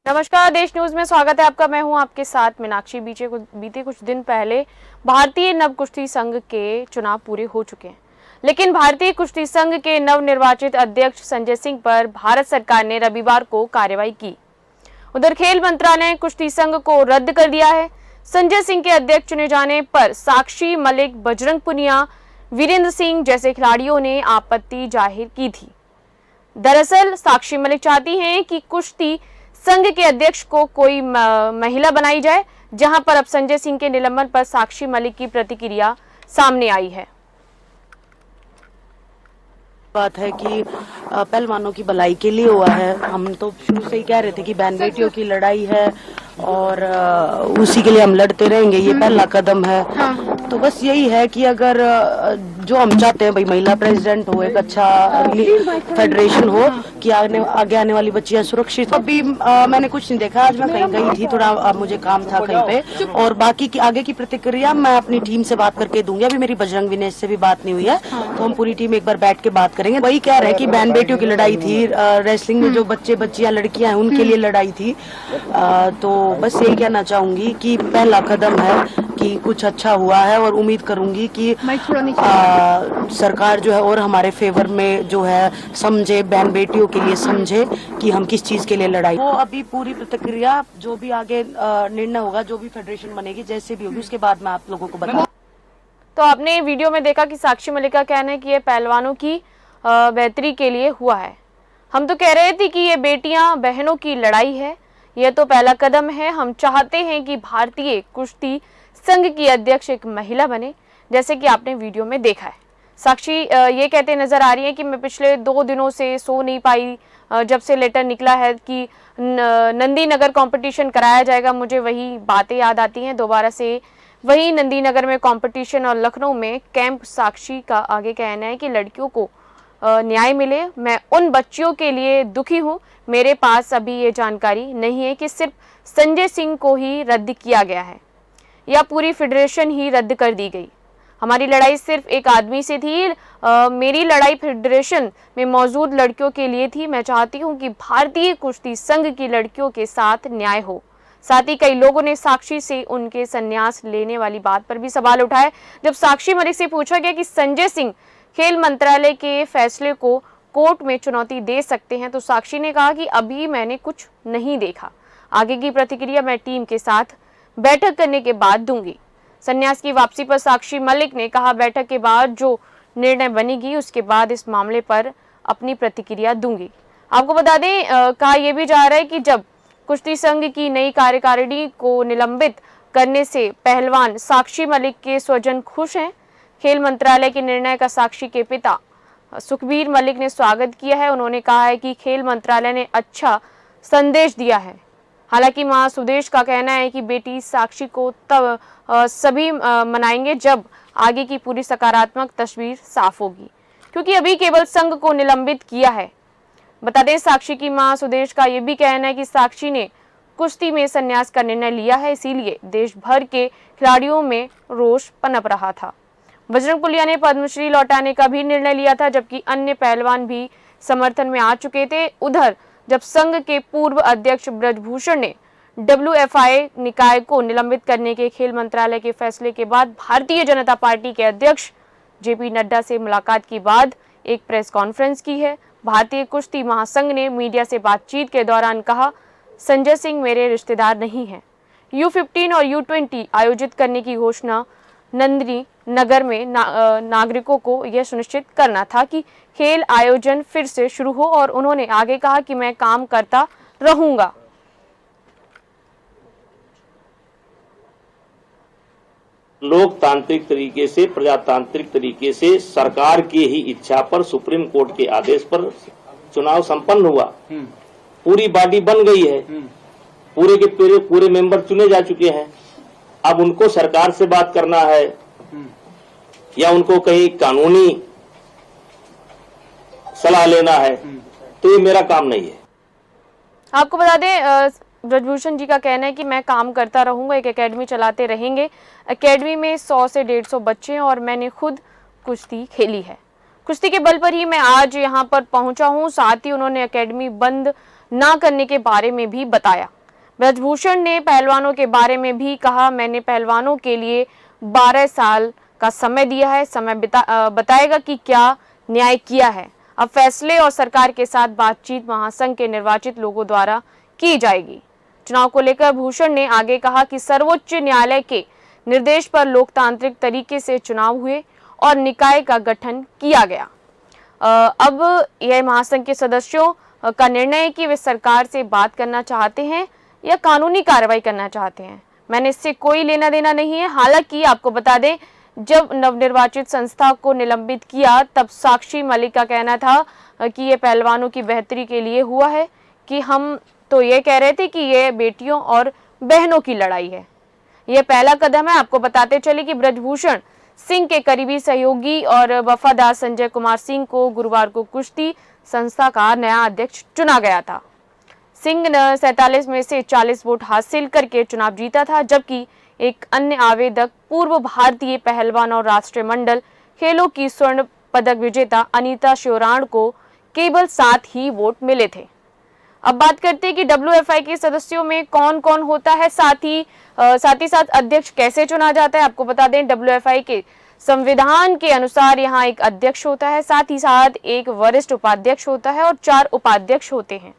नमस्कार, देश न्यूज में स्वागत है आपका। मैं हूं आपके साथ मीनाक्षी। बीते कुछ दिन पहले भारतीय नव कुश्ती संघ के चुनाव पूरे हो चुके हैं, लेकिन भारतीय कुश्ती संघ के नव निर्वाचित अध्यक्ष संजय सिंह पर भारत सरकार ने रविवार को कार्रवाई की। उधर खेल मंत्रालय ने कुश्ती संघ को रद्द कर दिया है। संजय सिंह के अध्यक्ष चुने जाने पर साक्षी मलिक, बजरंग पुनिया, वीरेंद्र सिंह जैसे खिलाड़ियों ने आपत्ति जाहिर की थी। दरअसल साक्षी मलिक चाहती हैं कि कुश्ती संघ के अध्यक्ष को कोई महिला बनाई जाए, जहां पर अब संजय सिंह के निलंबन पर साक्षी मलिक की प्रतिक्रिया सामने आई है। बात है कि पहलवानों की भलाई के लिए हुआ है। हम तो शुरू से ही कह रहे थे कि बहन बेटियों की लड़ाई है और उसी के लिए हम लड़ते रहेंगे। ये पहला कदम है। तो बस यही है कि अगर जो हम चाहते हैं भाई महिला प्रेसिडेंट हो, एक अच्छा फेडरेशन हो कि आगे आने वाली बच्चियां सुरक्षित। अभी मैंने कुछ नहीं देखा। आज मैं कहीं गई थी, थोड़ा मुझे काम था कहीं पे, और बाकी की आगे की प्रतिक्रिया मैं अपनी टीम से बात करके दूंगी। अभी मेरी बजरंग विनेश से भी बात नहीं हुई है, तो हम पूरी टीम एक बार बैठ के बात करेंगे। वही कह रहे हैं कि बहन बेटियों की लड़ाई थी, रेसलिंग में जो बच्चे बच्चियां लड़कियां हैं उनके लिए लड़ाई थी। तो बस यही कहना चाहूंगी कि पहला कदम है कि कुछ अच्छा हुआ है, और उम्मीद करूंगी कि सरकार जो है और हमारे फेवर में जो है समझे, बहन बेटियों के लिए समझे कि हम किस चीज के लिए लड़ाई। वो अभी पूरी प्रतिक्रिया जो भी आगे निर्णय होगा, जो भी फेडरेशन बनेगी, जैसे भी होगी, उसके बाद मैं आप लोगों को बता। तो आपने वीडियो में देखा कि साक्षी मलिक का कहना है कि ये पहलवानों की बेहतरी के लिए हुआ है। हम तो कह रहे थे कि ये बेटियां बहनों की लड़ाई है, यह तो पहला कदम है। हम चाहते हैं कि भारतीय कुश्ती संघ की अध्यक्ष एक महिला बने, जैसे कि आपने वीडियो में देखा है। साक्षी ये कहते नजर आ रही है कि मैं पिछले 2 दिनों से सो नहीं पाई, जब से लेटर निकला है कि नंदी नगर कंपटीशन कराया जाएगा, मुझे वही बातें याद आती हैं दोबारा से। वही नंदी नगर में कंपटीशन और लखनऊ में कैंप। साक्षी का आगे कहना है कि लड़कियों को न्याय मिले। मैं उन बच्चियों के लिए दुखी हूं। मेरे पास अभी ये जानकारी नहीं है कि सिर्फ संजय सिंह को ही रद्द किया गया है या पूरी फेडरेशन ही रद्द कर दी गई। हमारी लड़ाई सिर्फ एक आदमी से थी। मेरी लड़ाई फेडरेशन में मौजूद लड़कियों के लिए थी। मैं चाहती हूं कि भारतीय कुश्ती संघ की लड़कियों के साथ न्याय हो। साथ ही कई लोगों ने साक्षी से उनके संन्यास लेने वाली बात पर भी सवाल उठाए। जब साक्षी मलिक से पूछा गया कि संजय सिंह खेल मंत्रालय के फैसले को कोर्ट में चुनौती दे सकते हैं, तो साक्षी ने कहा कि अभी मैंने कुछ नहीं देखा। आगे की प्रतिक्रिया मैं टीम के साथ बैठक करने के बाद दूंगी। संन्यास की वापसी पर साक्षी मलिक ने कहा, बैठक के बाद जो निर्णय बनेगी उसके बाद इस मामले पर अपनी प्रतिक्रिया दूंगी। आपको बता दें, कहा यह भी जा रहा है कि जब कुश्ती संघ की नई कार्यकारिणी को निलंबित करने से पहलवान साक्षी मलिक के स्वजन खुश हैं। खेल मंत्रालय के निर्णय का साक्षी के पिता सुखबीर मलिक ने स्वागत किया है। उन्होंने कहा है कि खेल मंत्रालय ने अच्छा संदेश दिया है। हालांकि मां सुदेश का कहना है कि बेटी साक्षी को तब सभी मनाएंगे जब आगे की पूरी सकारात्मक तस्वीर साफ होगी, क्योंकि अभी केवल संघ को निलंबित किया है। बता दें, साक्षी की मां सुदेश का यह भी कहना है कि साक्षी ने कुश्ती में संन्यास का निर्णय लिया है, इसीलिए देश भर के खिलाड़ियों में रोष पनप रहा था। बजरंग पुनिया ने पद्मश्री लौटाने का भी निर्णय लिया था, जबकि अन्य पहलवान भी समर्थन में आ चुके थे। उधर जब संघ के पूर्व अध्यक्ष ब्रजभूषण ने WFI निकाय को निलंबित करने के खेल मंत्रालय के फैसले के बाद भारतीय जनता पार्टी के अध्यक्ष JP नड्डा से मुलाकात के बाद एक प्रेस कॉन्फ्रेंस की है। भारतीय कुश्ती महासंघ ने मीडिया से बातचीत के दौरान कहा, संजय सिंह मेरे रिश्तेदार नहीं हैं। U15 और U20 आयोजित करने की घोषणा नंदी नगर में नागरिकों को यह सुनिश्चित करना था कि खेल आयोजन फिर से शुरू हो, और उन्होंने आगे कहा कि मैं काम करता रहूंगा। लोकतांत्रिक तरीके से, प्रजातांत्रिक तरीके से, सरकार की ही इच्छा पर, सुप्रीम कोर्ट के आदेश पर चुनाव संपन्न हुआ। पूरी बॉडी बन गई है, पूरे के पूरे मेंबर चुने जा चुके हैं। अब उनको सरकार से बात करना है या उनको कहीं कानूनी सलाह लेना है, तो ये मेरा काम नहीं है। आपको बता दें, ब्रजभूषण जी का कहना है कि मैं काम करता रहूंगा, एक एकेडमी चलाते रहेंगे। एकेडमी में 100 से 150 बच्चे हैं और मैंने खुद कुश्ती खेली है। कुश्ती के बल पर ही मैं आज यहाँ पर पहुंचा हूँ। साथ ही उन्होंने एकेडमी बंद ना करने के बारे में भी बताया। ब्रजभूषण ने पहलवानों के बारे में भी कहा, मैंने पहलवानों के लिए 12 साल का समय दिया है, समय बताएगा कि क्या न्याय किया है। अब फैसले और सरकार के साथ बातचीत महासंघ के निर्वाचित लोगों द्वारा की जाएगी। चुनाव को लेकर भूषण ने आगे कहा कि सर्वोच्च न्यायालय के निर्देश पर लोकतांत्रिक तरीके से चुनाव हुए और निकाय का गठन किया गया। अब यह महासंघ के सदस्यों का निर्णय है कि वे सरकार से बात करना चाहते हैं या कानूनी कार्रवाई करना चाहते हैं। मैंने इससे कोई लेना देना नहीं है। हालांकि आपको बता दें, जब नवनिर्वाचित संस्था को निलंबित किया तब साक्षी मलिक का कहना था कि ये पहलवानों की बेहतरी के लिए हुआ है, कि हम तो ये कह रहे थे कि ये बेटियों और बहनों की लड़ाई है। ये पहला कदम है। आपको बताते चले कि ब्रजभूषण सिंह के करीबी सहयोगी और वफादार संजय कुमार सिंह को गुरुवार को कुश्ती संस्था का नया अध्यक्ष चुना गया था। सिंह ने 47 में से 40 वोट हासिल करके चुनाव जीता था, जबकि एक अन्य आवेदक पूर्व भारतीय पहलवान और राष्ट्रमंडल खेलों की स्वर्ण पदक विजेता अनीता श्योराण को केवल 7 ही वोट मिले थे। अब बात करते हैं कि WFI के सदस्यों में कौन कौन होता है, साथ ही साथ अध्यक्ष कैसे चुना जाता है। आपको बता दें, WFI के संविधान के अनुसार यहाँ एक अध्यक्ष होता है, साथ ही साथ एक वरिष्ठ उपाध्यक्ष होता है और 4 उपाध्यक्ष होते हैं।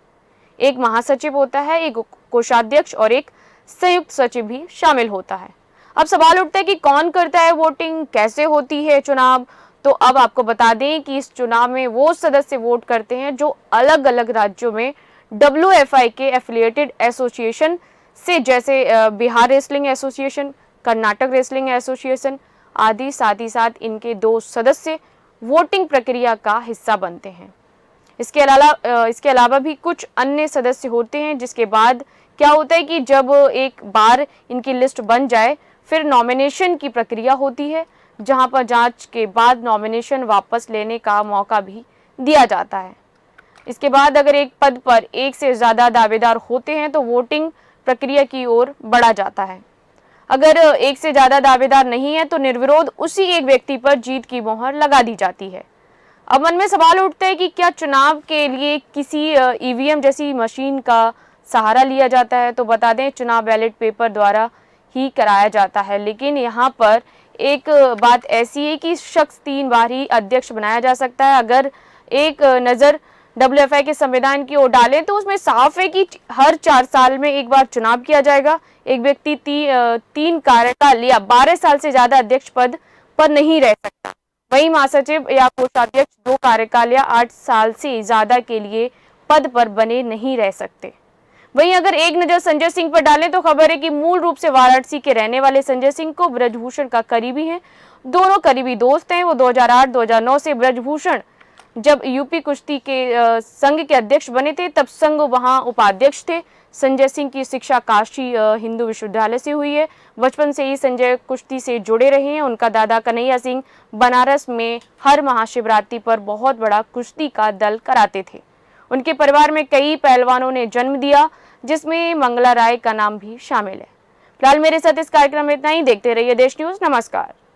एक महासचिव होता है, एक कोषाध्यक्ष और एक संयुक्त सचिव भी शामिल होता है। अब सवाल उठता है कि कौन करता है वोटिंग, कैसे होती है चुनाव। तो अब आपको बता दें कि इस चुनाव में वो सदस्य वोट करते हैं जो अलग अलग राज्यों में WFI के एफिलिएटेड एसोसिएशन से, जैसे Bihar wrestling association, Karnataka wrestling association आदि। साथ ही साथ इनके 2 सदस्य वोटिंग प्रक्रिया का हिस्सा बनते हैं। इसके अलावा भी कुछ अन्य सदस्य होते हैं, जिसके बाद क्या होता है कि जब एक बार इनकी लिस्ट बन जाए फिर नॉमिनेशन की प्रक्रिया होती है, जहां पर जांच के बाद नॉमिनेशन वापस लेने का मौका भी दिया जाता है। इसके बाद अगर एक पद पर एक से ज्यादा दावेदार होते हैं तो वोटिंग प्रक्रिया की ओर बढ़ा जाता है। अगर एक से ज्यादा दावेदार नहीं है तो निर्विरोध उसी एक व्यक्ति पर जीत की मोहर लगा दी जाती है। अब मन में सवाल उठता है कि क्या चुनाव के लिए किसी EVM जैसी मशीन का सहारा लिया जाता है। तो बता दें, चुनाव बैलेट पेपर द्वारा ही कराया जाता है, लेकिन यहाँ पर एक बात ऐसी है कि शख्स 3 बार ही अध्यक्ष बनाया जा सकता है। अगर एक नज़र WFI के संविधान की ओर डालें तो उसमें साफ है कि हर 4 साल में एक बार चुनाव किया जाएगा। एक व्यक्ति 3 कार्यकाल या 12 साल से ज्यादा अध्यक्ष पद पर नहीं रह सकता। वहीं महासचिव या कोषाध्यक्ष 2 कार्यकाल या 8 साल से ज्यादा के लिए पद पर बने नहीं रह सकते। वहीं अगर एक नजर संजय सिंह पर डालें तो खबर है कि मूल रूप से वाराणसी के रहने वाले संजय सिंह को ब्रजभूषण का करीबी है। दोनों करीबी दोस्त हैं। वो 2008-2009 से ब्रजभूषण जब यूपी कुश्ती के संघ के अध्यक्ष बने थे तब संघ वहां उपाध्यक्ष थे। संजय सिंह की शिक्षा काशी हिंदू विश्वविद्यालय से हुई है। बचपन से ही संजय कुश्ती से जुड़े रहे हैं। उनका दादा कन्हैया सिंह बनारस में हर महाशिवरात्रि पर बहुत बड़ा कुश्ती का दल कराते थे। उनके परिवार में कई पहलवानों ने जन्म दिया, जिसमें मंगला राय का नाम भी शामिल है। फिलहाल मेरे साथ इस कार्यक्रम में इतना ही। देखते रहिए देश न्यूज। नमस्कार।